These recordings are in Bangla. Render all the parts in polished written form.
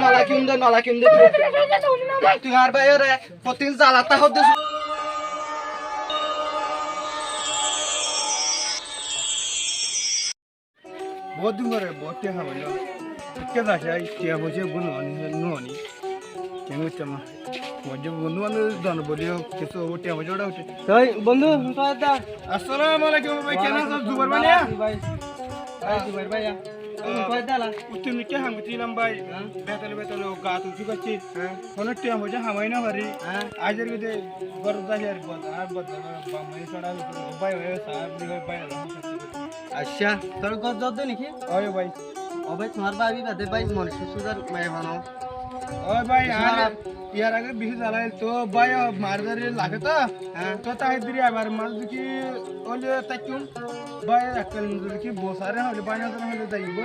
নলা কিনতে তুই আর ভাই রে প্রতিদিন জ্বালাতা হতে बहुत दिन करे बहुत टे हमारे क्या था क्या टे मुझे बुनवानी है नुवानी क्या मुझे माँ मुझे बुनवानी दान बोलियो किसो वो टे मुझे उड़ा उठे তাই বন্ধু সাদা अस्सलाम वालेकुम भाई क्या नाम सब जुबार बने हैं ভাই ভাই তুই ভাই কয় দালা उतने में क्या हम इतनी लंबाई बेतल वो गात उसी बच्चे होने टे मुझे हमारे ना भरी आज जब ये बरदा यार बहुत बामनी सड़ा भाई भाई साहब ने भाई আচ্ছা তোর কত যত নাকি ओए भाई ও ভাই তোমার ভাবি বাদে ভাই মন সুসুদার মাই বানাও ओए भाई यार अगर बिही झाला तो भाई मारदार लागे तो ताई दिरी आबार मार की ओले तक्यूम भाई अकल की बहुत सारे होले बाय ना होले दाइबो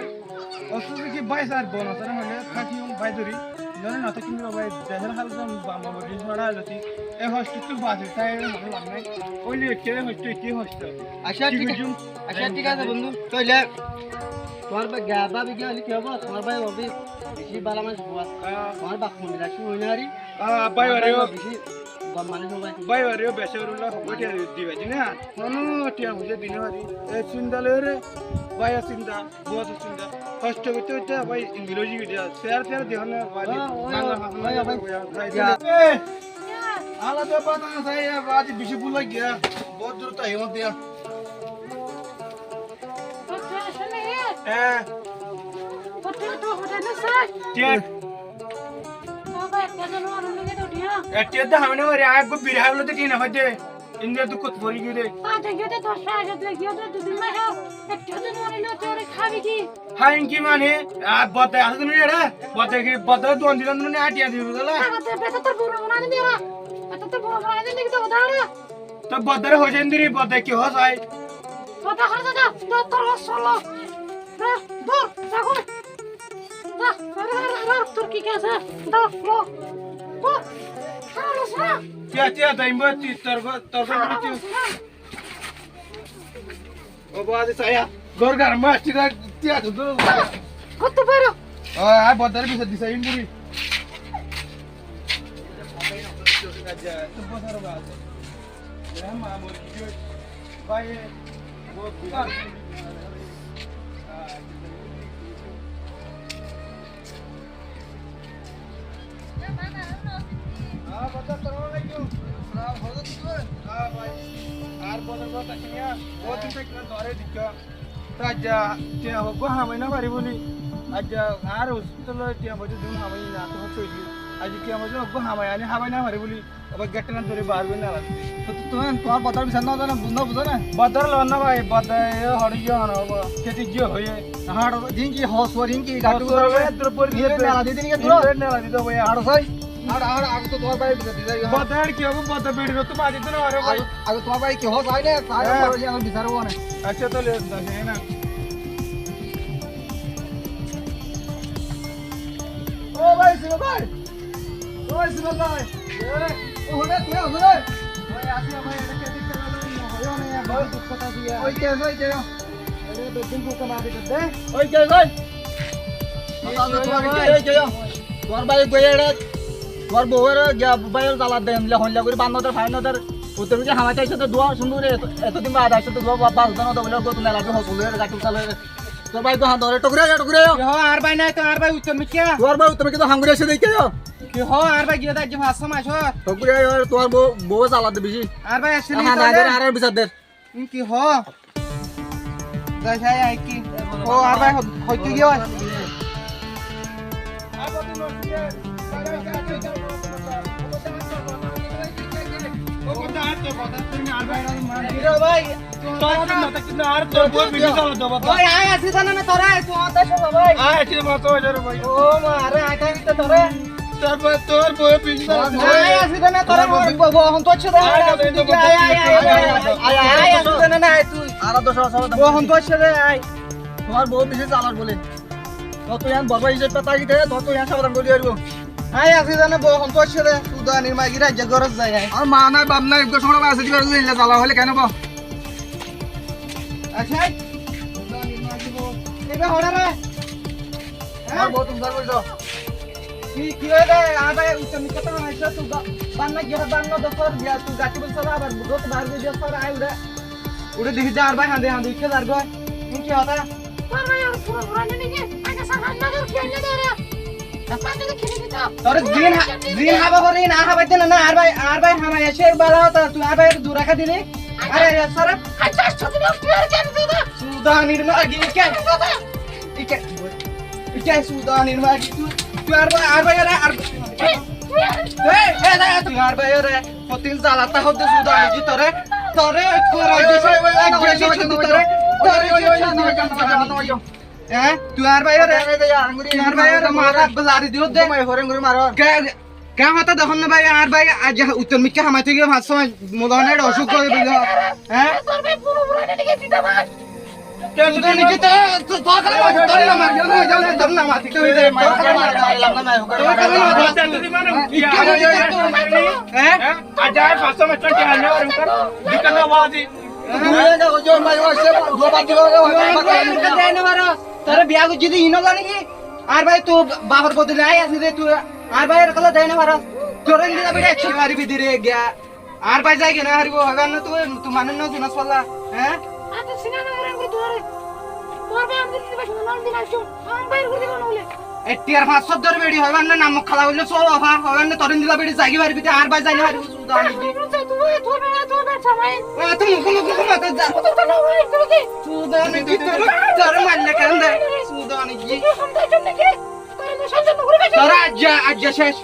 असु की भाई सार बोना सारे होले खाकियूम भाई दुरी नने ना तक्यूम भाई देहर हाल दम बामा बडी छोड़ा लती ए हॉस्पिटल बाजे ताई मन लागनाय ओले के हॉस्पिटल की हॉस्पिटल আচ্ছা ঠিক আছে বন্ধু চলে তোমার ভাই গাবা বিকে হলি কি হবে তোমার ভাই হবে বেশি বালা মাছ হওয়া তোমার বাপ মনে রাখি হইনা আরি भाई वारे বেশি গম মানে সবাই भाई वारे बेसरुला होटे दिबे दिना ननु टिया मुझे दिन हरी ए सिंदाले रे भाई सिंदा बहुत सिंदा फर्स्ट तो भाई इंग्लिश वीडियो शेयर देहने वाली मांगा भाई आला तो पता ना सही है आज बिशु बुला गया बहुत दूर तो हिम्मत दिया एटिया तो हमने और आग को बिरहा बोलते तीन होते इंद्र तो कुछ बोली क्यों दे हाँ इनकी माने आप बता यार तुमने ये रहा बता कि बता तो अंदर तुमने आटिया दी बोला तो बता हो जाए इंद्री बता क्यों हो साई क्या टाइम बात तरफ ओ बात saya gor garma tidak tia dulu কত বড় oh ah bodar bisa disain diri aja tuh besar banget ya mau video baik gua bilang बता करो क्यों खराब हो गई तू हां भाई आर बदल बता किया बहुत दिन तक दौरे दिखा राजा क्या हो हमें ना बारी बोली आज आर हॉस्पिटल क्या बजे दिन हमें ना तो छोड़ी आज क्या बजे हमें आने हमें ना बारी बोली अब गेट ना धरे बाहर भी ना तो तुम्हार बदल भी सन्ना ना बुंदा बुझा ना बदल ना भाई बदल हड़ियो ना खेती जो होए हाड़ जिंकी हॉस्पिटल जिंकी गाटू द्रपुर ये ना दे दिन के दूर ना दे दो भाई हाड़ सही आड़ आड़ आग तो तुम्हार भाई बिचार दिया बदल क्यों बदल बेड़ी रो तो बाजी तो ना अरे भाई आग तुम्हार भाई क्यों हो जाए ना सारे पर ये हम बिचार हुआ ना अच्छा तो ले है ना ओ भाई सिंह भाई ओ होने तू हो रे भाई आसी हमें ये खेती करना नहीं होयो नहीं बहुत दिक्कत आ गया ओए कैसे अरे बेटिंग को कमा दे दे ओए कैसे बता दो तुम्हार भाई गोयड़ा তোর বউয়ের বাইরে জ্বালা দেন হইলা করে 52 ফাইনাদের উত্তর যে হামাইতে আইছে তো দোয়া সুন্দর এতদিন বাদ আইছে তো দোয়া বাদ দাও তো বলে গত নেলা হসুলের গাটু চালে তোর ভাই তো হাঁদরে টুকরে হো আর ভাই নাই তো আর ভাই উত্তর মে কি তোর ভাই উত্তর মে কি তো হাঙ্গুরে এসে দেখে যাও কি হো আর ভাই গিয়ে দেখে ভাষা মাসো টুকরে তোর বউ জ্বালা দে বেশি আর ভাই আসলে না দাদের আর বিচার দে কি হো যাই যাই আই কি ও আর ভাই হইতে গিয়ে আর বদি নসিয়ে তোমার বউ বেশি চালার বলে তত ইয়ান বড় হিসেবে তাকি থাকে তত ইয়ান সাবধান করে আসবো আই আসি জানে বউ সন্তোষ রে সুদা নির্মাগি রাজ্য গরজ যায় আর মা নাই বাপ নাই একটু সময় আছে দিলে ইল্লা জ্বালা হলে কেন বউ আচ্ছা সুদা নির্মাগি বউ এবে হড়া রে আর বউ তুমি বলছো কি হয়ে রে আর ভাই উচ্চ মিকে তো নাইছো তু বান্না গিয়া বান্না দফর বিয়া তু গাটি বলছ আবার রোজ বাহার গিয়ে দিছর আই উড়ে দেখি যা আর ভাই হাঁদে হাঁদে ইকে যার গো তুই কি হতা তোর জিন হাবা করে না হাবাইতে না আর ভাই হামাই এসে বালা হতা তুই আর ভাই দূর রাখা দিলি আরে স্যার আচ্ছা ছবি সুদানির মাগি কে ইকে সুদানির মাগি তুই আর ভাই আর তুই আর ভাই রে পতিল জ্বালাতা হতে সুদানি জি তোরে কোরাই দিছে এক গেছি তোরে তুই আর ভাই রে আর ভাই রে মারা লারি দিও দে হরেঙ্গুরি মারো কে হতা দেখুন না ভাই আর ভাই আজ উত্তর মিকে হামাইতে গিয়ে ভাত সময় মদনের অসুখ করে দিল হ্যাঁ তোর ভাই পুরো নিকে দিতা ভাই কেন তো নিকে তো তোর না মার যাও তোর না মার তুই রে মারলাম না হ্যাঁ আজ আয় 500 में चढ़ के आने और उनका निकलना वादी जो मैं से दो बात देने मारो तेरे बियाह को जिदी इनो जाने की আর ভাই তো বাবার বদলে আই আসি রে তুই আর ভাই এর কলা দেয় না মারা চোরেন দিলা বেটা একশো মারি বিদিরে গিয়া আর ভাই যাই কেনা হারিব হগান না তুই মানেন না জুনাস পাল্লা হ্যাঁ আচ্ছা সিনানা করে তোরে তোর ভাই আমি দিতে পারছ না দিন আসো আম বাইর করে দিবা নলে এটিআর 500 ধরে বেডি হগান না নাম খালা হইলো সব অফা হগান না তোরেন দিলা বেডি জাগি মারি বিতে আর ভাই যাই না হারিব সুদা আমি তোর বেটা ভাই তুমি মুখ মত যা সুদা আমি তোর মারলে কেন দে সুদা আমি কি তোরা আজ শেষ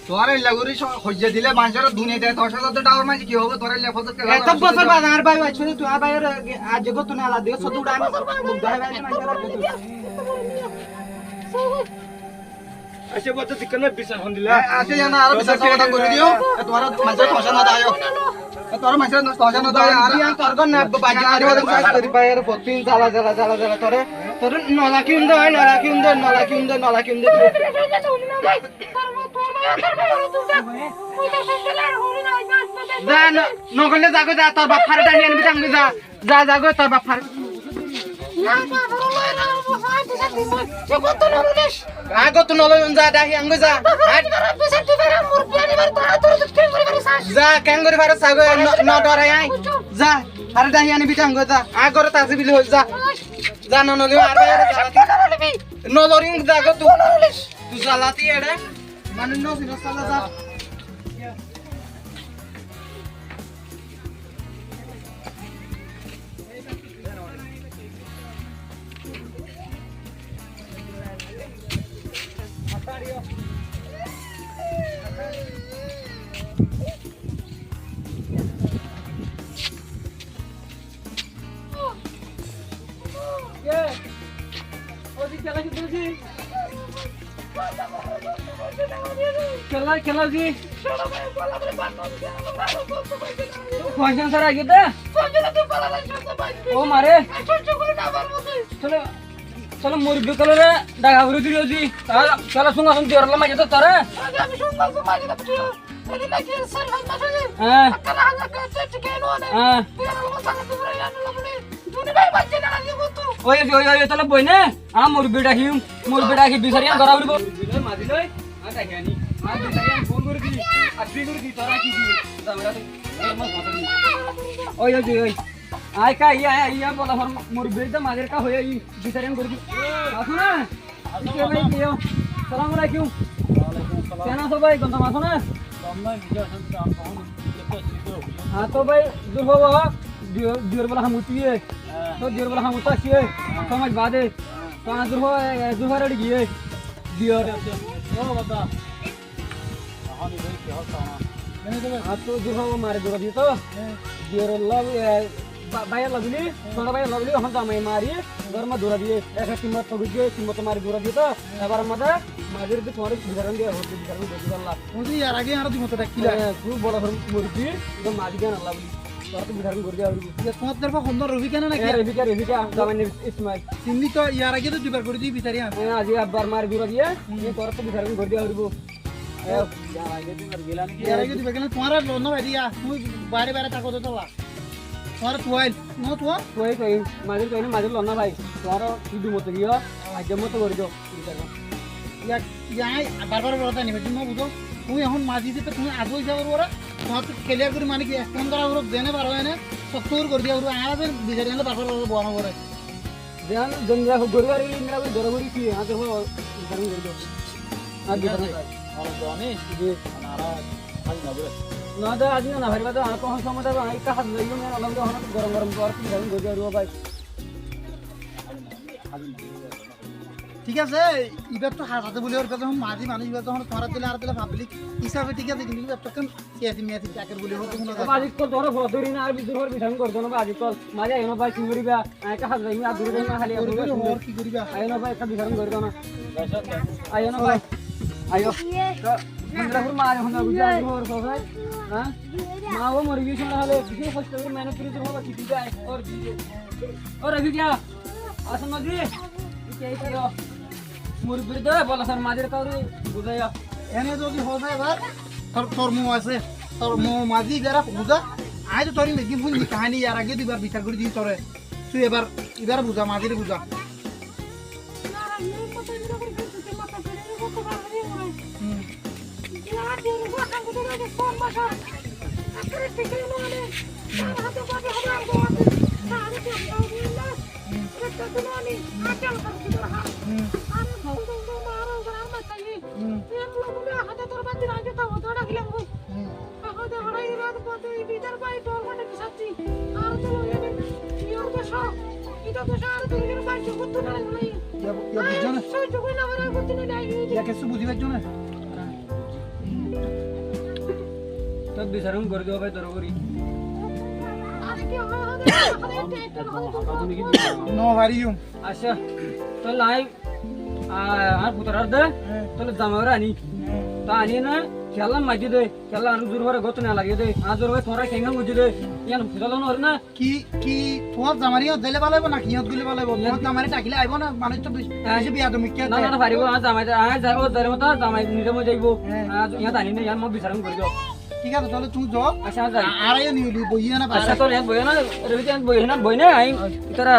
তোরে লাগুরি হইজে দিলে মানুষের দুনিয়া দেয় 10,000 টাকার মাঝে কি হবে তোরে লেফত এত বছর বাদ আর ভাই আইছো তুই আর ভাই আজ গো তুই আলা দিও সদ উড়াই মুদ্দা ভাই মানুষের আচ্ছা বত দিকনে বিচার হন দিলা আছে জানা আর বিচার কথা করে দিও তোমার মানুষের পয়সা না দাও তোর মানুষের পয়সা না দাও আর ইয়ান তোর গন বাজি মারি হদম কাজ করি পায়ের পতিন জ্বালা তোরে তোর নলা কিউন দে নলা কিউন দে নগলে যাগো যা তোর বাপ ফারে টানি আনবি জানবি যা যাগো তোর বাপ ফারে আগো তো নলে যা ডাহি আঙ্গো যা যা কেন করে ফারে সাগো ন ডরে আই যা ফারে ডাহি আনবি জানগো যা আগরে তাসি বিলি হই যা নলে আর নলরিং যাগো তুই জ্বালাতি এড়ে মানে নো সিনসালা যা খেলা জি পয়সা সারা গেতে ও মারে চলো চলো মুরগি কলরে ডাগা ভরে দিও জি চলো শুনা শুনতে ওরলা মাঝে তো তোরে হ্যাঁ ওই তাহলে বই না মুরগি ডাকি বিচারিয়া ধরা উড়ব মাঝি লই দেখানি ফোন করে দিই আর তুই করে দিই তোরা কি দিই ওই আয় কা ইয়া বলা হর মুরগি দা মাঝের কা হয়ে ই বিচারিয়া করে দিই আসো না কে ভাই কিও সালাম আলাইকুম কেনা তো ভাই গন্ধ মাছ না हाँ तो भाई दूर हो दियर वाला हम उठिए तो दियर वाला हम उतारिए समझ बादे तो दूर हो रेडी किए दियर ओ बता हाँ तो दूर हो मारे दूर दिए तो दियर लव बाया लगली थोड़ा बाया लगली हम तो मैं मारी घर में दूर दिए एक कीमत तो रुके कीमत मारी दूर दिए तो एबार मत माजिर भी तुम्हारे बिचारन दिया होते बिचारन दे दिला मुझे यार आगे यार तुम तो किला तू बड़ा मुर्गी तो माजी के ना लगली तो बिचारन कर दिया ये तुम्हारे तरफ सुंदर रवि के ना रवि का हम तो इसमें सिन्नी तो यार आगे तो जुबार कर दी बिचारिया आज एक बार मार दूर दिए ये तो बिचारन कर दिया वो यार आगे तो कर गेला नहीं यार आगे तो बगल तुम्हारा लोन ना दिया तू बारे ताको तो ला तुम्हारा तुआइल नो तुआ कोई माजिर कोई ना माजिर लोन ना भाई तुम्हारा सीधू मत गया আজকে মতো করে দাও ইয়াই বারবার বলতে নিবে তুমি বুঝো তুমি এখন মাঝি দিতে তুমি আজও যাবো ওরা তোমার তো ক্লিয়ার করে মানে কি স্ক্যান করা ওরা দেনে পারো এনে সত্য করে দিয়ে ওরা আর বিচারি হলে বারবার বড় করে দেন জঙ্গা গরুয়ার ইন্দ্রা করে ধরে ধরে কি হাতে হো করে দাও আর দিবেন আর জানি যে আনারা খালি না বলে না দা আজ না ভাইবা দা কোন সময় দা আই কা হাত লইও না অলম দা গরম গরম কর কি ধরে গরুয়া ভাই ঠিক আছে এবার তো হাতে বলে ওর যখন মাঝি মানুষ এবার যখন তোরা দিলে আর দিলে পাবলিক হিসাবে ঠিক আছে কিন্তু এবার তখন সিয়াসি মিয়াসি চাকের বলে হতো কোনো বাজি কল ধরে ভদরি না আর বিদুর বিধান করছো না বাজি কল মাঝে এনো ভাই কি করিবা কা হাত লইমি আর দূরে না খালি ওর কি করিবা আইনো ভাই একটা বিধান করে দাও না আইনো ভাই আইও তো বন্ধুরা পুরো মারে হন্না বুঝা আর ওর সবাই হ্যাঁ মা ও মরি গেছে না হলে কিছু কষ্ট করে মেহনত করে তো বাবা কি যায় और अभी क्या आसन माजी क्या करो मुरबिर दे बोला सर माजर का रे बुझाया এনে যদি হয়ে এবার তোর মো আছে তোর মো মাঝি যারা বুঝা আজ তো তোরি মেগি বুঝি কাহিনী আর আগে দুবার বিচার করে দিই তোরে তুই এবার বুঝা মাঝিরে বুঝা কিছু বুঝিবার জন্য तब बिसरम कर दो भाई तोरी নো ভারিয়ম अच्छा तो लाई आ पुतरार दे तो जमावरा आनी तो आनी ना खेला माजी दे खेला अनु जुरवर गत ना लागे दे आ जुरवर थोड़ा केंगा मुजी दे यान फुदला न ना কি তোমার জামারিও দিলে ভালো হবে না কিয়ত গলে ভালো হবে তোমার জামারি টাকিলে আইব না মানুষ তো বেশি বিয়া তুমি কি না না পারিব আ জামাই আ যাবো দরে মত জামাই নিতে মো যাইবো ইয়া জানি না ইয়ান মো বিসরম कर दो ঠিক আছে তাহলে তুমি যাও अच्छा जा আর আইয়া নিলি বইয়া না अच्छा तो यान बोय ना रवि यान बोय ना बोय ना आई इतरा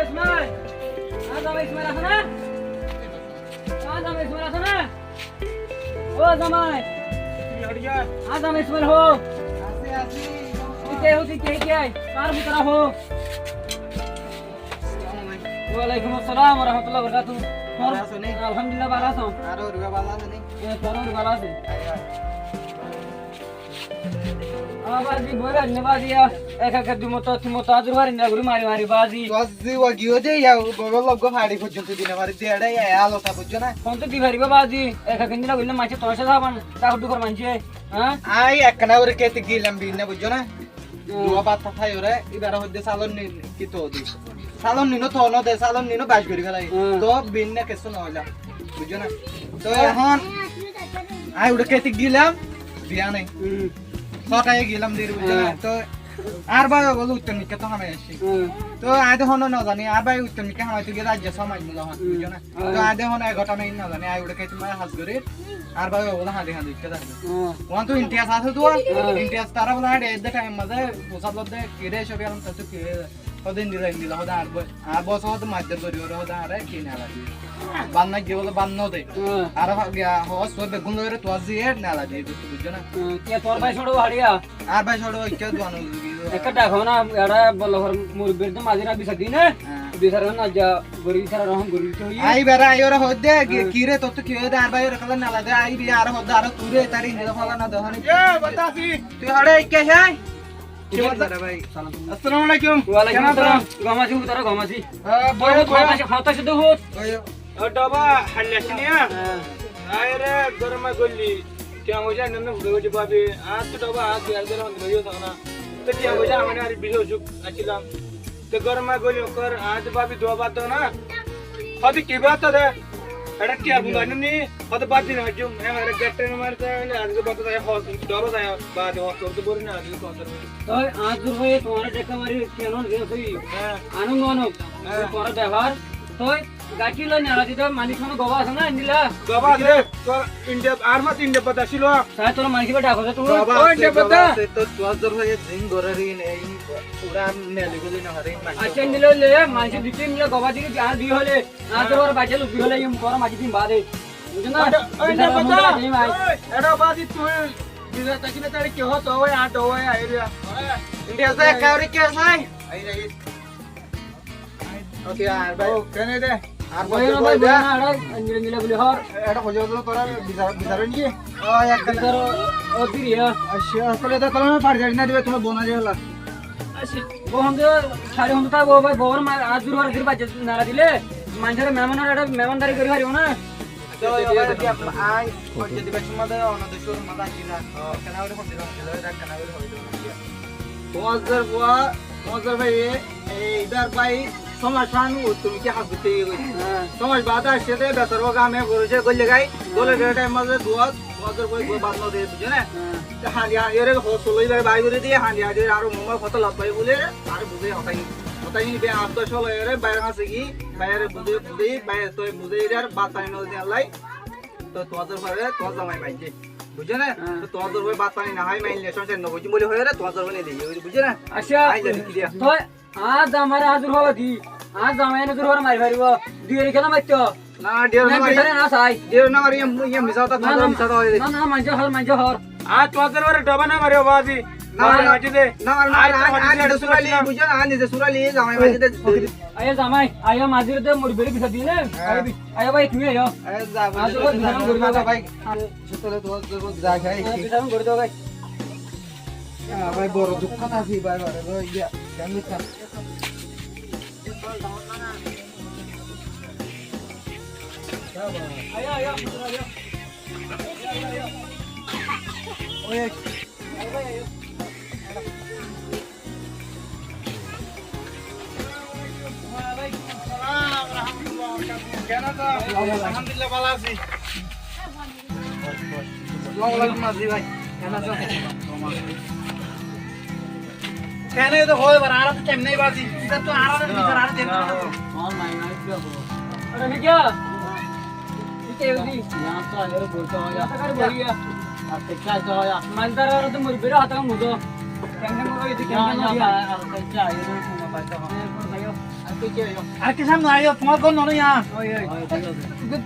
Ismail, ada Ismail sana? Ada Ismail sana? Oh Ismail, ada Ismail ho? আসে আসে ठीक है, कार बुतरा हो? वालेकुम अस्सलाम warahmatullahi wabarakatuh. Alhamdulillah balas ho. আর রুবা বালা জানি Tolong balas. Bazi boga ne bazi ya eka kadu moto ajur hari na guru mari mari bazi ওয়াজি ওয়াগিও দে ইয়া বগল লগ ফাড়ি পর্যন্ত দিনে মারি দেড়া ইয়া আলোটা বুঝছো না kon to di hari bazi eka kendina gulle mache tosha saban ta hudu kor manche ha আই একনা ওরে কেতে গিলাম বিনা বুঝছো না দুয়া পাতা থাই ওরে এবার হদ্দে সালন নি কি তো দি সালন নিনো তো ন দে সালন নিনো বাজ করি ফেলাই তো বিনা কেসো না হইলা বুঝছো না তো এখন আই ওরে কেতে গিলাম বিয়া নাই ছটায় গেলাম দিয়ে বুঝছো না তো আর ভাই বলো উত্তর নিকে তো হামাই আসি তো আয় দেখুন না জানি আর ভাই উত্তর নিকে হামাই তুই রাজ্য সমাজ মূল হন বুঝছো না তো আয় দেখুন এগারোটা নাই না জানি আয় ওটা খাইতে মারা হাজ করে আর ভাই বলো হাঁদি হাঁদি ইচ্ছে থাকবে ওয়ান তো ইন্টিয়াস আছে তো ইন্টিয়াস তারা বলে হাঁটে এদের টাইম মাঝে পোসাদ লদ্দে কিরে সব এরকম তো কিরে ওদিন দিলা হদা আর বস হদা মাঝে করি ওরা হদা আরে কিনে লাগি বান্না গিয়ে বলে বান্ন দে আর হস তোর বেগুন লইরে তো আজি এর না লাগি বুঝছো না ke tor bhai chodo hariya আর ভাই ছোট ইচ্ছে দোয়ানো ekata khona era bolhor murbir de majira bisadi ne bisara na ja gori bisara roham gori to ye I বেড়া আই ওরা হদে কিরে তো তো কি হদে আর ভাই ওরা কলা না লাগে আই বি আর হদে আর তুরে তারি নিলে ফলা না দহনি এ বাতাসি তুই হড়ে কে হ্যায় কি বলছ রে ভাই আসসালামু আলাইকুম walaikum assalam gamasi utara gamasi বয় hota shudh hot डबा हल्ल्याशिनिया आयरे गरमा गोल्ली त्या मजा नन्न फुगोजी बाबी आज तो डबा आज यार जरा अंदर यो थाना तो त्या मजा हमने आरी बिलो जुक आचिलाम तो गरमा गोल्ली कर आज बाबी दो बात तो ना हदी की बात है एडा क्या बुलानी नी हद बात दिन हजू मैं मेरे गेट ने मारता है आज के बात है हॉस डबा है बात हॉस तो बोल ना आज को अंदर तो आज जो है तुम्हारा टेका मारी केनो दे सही आनंद मानो तुम्हारा व्यवहार तो গাছি লই না রাতি তো মালিক কোনো গবা আছে না নিলা গবা দে তোর ইন্ডিয়া আর মাত ইন্ডিয়া পতা ছিল তাই তোর মালিক বেটা কথা তুই বাবা ওই যে বতা। তো তোর হয়ে জিং গরারি নেই পুরা নেলি গুলি না হরে আচ্ছা নিলে লে মালিক দিতে নিলে গবা দিকে আর বি হলে না তোর বাচ্চা লুকি হলে ইম পর মাটি দিন বাদে বুঝছ না ওই যে বতা এডা বাদি তুই বিজা তাকিনে তারে কি হতো ওই আট ওই আইরিয়া ইন্ডিয়া সে কাউরি কে সাই আই রে ওকে আর ভাই ও কেনে দে আর ওই বল না বল ভাই না নিলে নিলে বলি হর এটা খোঁজা তোরা বিচার নিয়ে ও এক তোর ও দিরিয়া আচ্ছা আসলে তো তোরা পার জানি না দিবে তোমার বোনা যে হলা আচ্ছা বহন্দ সাড়ে হন্দ তা বই বহর মা আজ দূর হর দির বাচ্চা নারা দিলে মানুষের মেহমানের একটা মেহমানদারি করি হারিও না তো আই যদি বেশ মধ্যে অনদের শুরু মজা কিনা কানাউরে হতে দিল এটা কানাউরে হইতো তোমার ভাই এইবার ভাই সমাধান তুমি কি হাত দিতে সমাজ বাধা সেটা বেতর কামে করেছে গলে গাই গলে টাইম মাঝে দুয়াত তোমাদের ভাই বাদ না দিয়ে বুঝে না হাঁড়ি এর হসলই ভাই বাই করে দিয়ে হাঁড়ি হাঁড়ি আর মোমার কত লাভ পাই বলে আর বুঝে হতাই হতাই বে আব্দ সল এর বাইরে আছে কি বাইরে বুঝে বুঝে বাইরে তো বুঝে এর বাদ পানি না দিয়ে লাই তো তোমাদের ভাই তোমার জামাই পাইছে বুঝে না তো তোমাদের ভাই বাদ পানি না হয় মাইলে সংসার না বুঝি বলে হয় রে তোমাদের ভাই দিয়ে বুঝে না আচ্ছা আই জানি কি দিয়া তো আজ আমার আজুর হবা দি আজ আমার এনে দূর হর মারি পারিব দুই এর খেলা মারতো না ডিয়ার না বেটারে না চাই ডিয়ার না মারি ইয়া মিসাতা খাদা মিসাতা হয় না না মানজ হর আ তোদের ওরে ডবা না মারিও বাদি না মাটি দে না আর সুরালি বুঝা না নিজে সুরালি জামাই বাজিতে আয়া জামাই আয়া মাঝির দে মোর বেরি বিছা দিলে আয়া ভাই তুমি আয়া আরে যা আজ তো ধারণ করবা ভাই ছোটলে তো যা খাই ধারণ করে দাও ভাই ভাই বড় দুঃখ আছে ভাই ভাই ইয়া কেমন তা আয়া আয়া ওই আলহামদুলিল্লাহ ভালো আছি আসসালামু আলাইকুম মাঝি ভাই কেমন আছো কেন তো হয় বার আর তো টাইম নাই বাজি এটা তো আর বিচার আর দেন अरे मैं क्या इतने उदी यहाँ तो आगे रो बोलता हो या कर बोलिया आप क्या तो या मालदार और तो मुझे बेरा आता हूँ मुझे कैंगे मुझे ये क्या ना या क्या ये रो मुझे बात हो भाइयों आप क्या यो আর কি সামনে আইও তোমার কোন নয় ইয়া ओए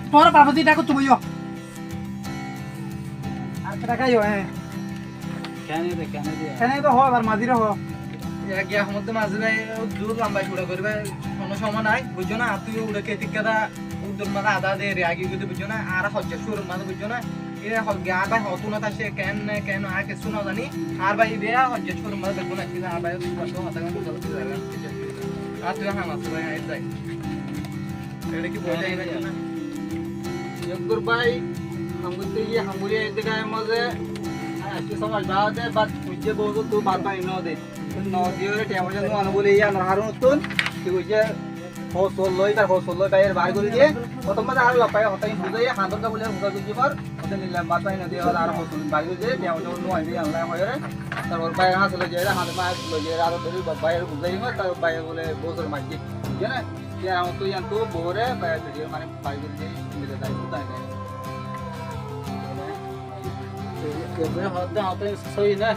তোমার বাবা দি ডাকো তুমি আর টাকা ইও হ্যাঁ कहने दे কেন তো হয় বার মাঝিরে হয় এক গিয়া সমত মাঝি ভাই দূর লম্বা ছুড়া করবে কোনো সময় নাই বুঝছো না তুই উড়ে কেতি কাদা উদুর মাথা আদা দে রে আগে যদি বুঝছো না আর হজ্জা শুর মাথা বুঝছো না এ হজ্জা আর ভাই হতু না তাসে কেন আর কিছু না জানি আর ভাই বে হজ্জা শুর মাথা দেখো না কিন্তু আর ভাই কত হাতা গান চলতে যাবে আর তুই হ্যাঁ মাছ ভাই আই যাই এটা কি বলে যাই না একবার ভাই हमको ये हमरे एक जगह मजे ऐसे समझ बात है बात मुझे बोल तो बात नहीं न दे न दियो रे टेम जन न बोले या न हारुन तुन कि मुझे हो सोल बाहर बाहर कर दिए और तुम मजा आ लपाए होता ही बुझे ये हाथ का बोले हुआ कुछ पर होते नीला बात नहीं न दे और हो सोल बाहर कर दिए टेम जन न आई अल्लाह होय रे तर और बाहर हाथ ले जाए हाथ में ले जाए और तेरी बाहर बुझे ही तर बाहर बोले बोसर मार दिए ना ये हम तो यहां तो बोरे बाहर वीडियो माने बाहर कर दिए मिले जाए होता है ये होता होता सही ना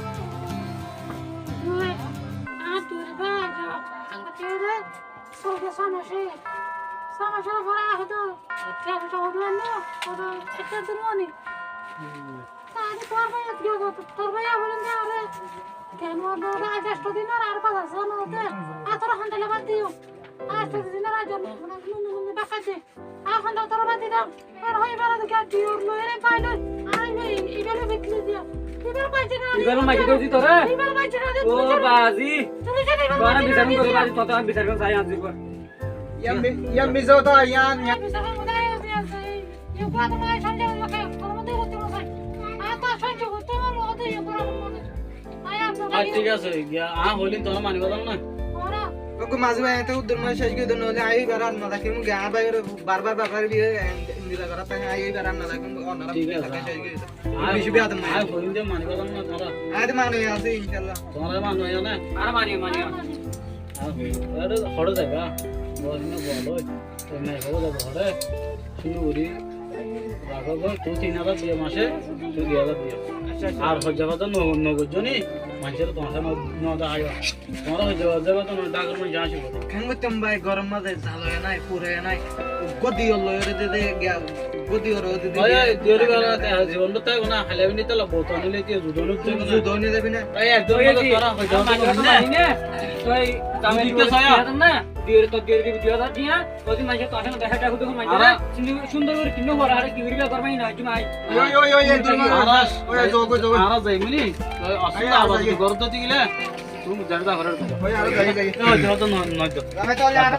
इबार माइके दो जी तोरे ओ बाजी बारा बिचारन करे बाजी तो हम बिचारन साई आज को या मिजो तो या ঠিক আছে গিয়া আ হইলি তো মানিব না ওকে মাঝি ভাই এত উদ্দর মাস শেষ করে নলে আই বেরান না দেখি মুগে আর ভাই বারবার বিয়ে নিলা করা তাই আই বেরান না দেখি অন্যরা ঠিক আছে শেষ করে আমি বেশি বিয়াদ না আ হইলি দে মানিব না তোরা আই মানে আছে ইনশাআল্লাহ তোরা মানো না আর মানিও আর হড় জায়গা বড় দিন বলো নাই হবো যাবো ঘরে শুরু করি রাখো তুই 3,000 দিয়ে মাসে তুই 2,000 দিয়ে আর হয়ে যাবে তো নগদ জনি মানুষের তোমার নদা আয় তোমার হয়ে যাবে তো ডাকের মধ্যে আসিব কেন করতাম ভাই গরম মাঝে ঝাল হয় নাই পুরে নাই গদি হলো রে দে গদি হলো দে দেরি বেলা জীবনটা তাই না হালাবি নিতে লাগবো তো নিলে কি জুদনুক জুদনি দেবি না এই একদম তোরা হয়ে যাবে না তুই কামে দিতে না দিয়ে তো দিয়ে দিবি 2000 দিয়া ওই মাঝে তো আসলে দেখা টাকা দেখো মাঝে সুন্দর করে কিনো হরা আরে কি করিবা করবাই না তুমি আই ওই ওই যোগ আর যাইমিনি অসুবিধা হবে গরদ দিলে তুমি জানবা ঘরের ওই আরো যাই যাই তো নয় আমি তাহলে আর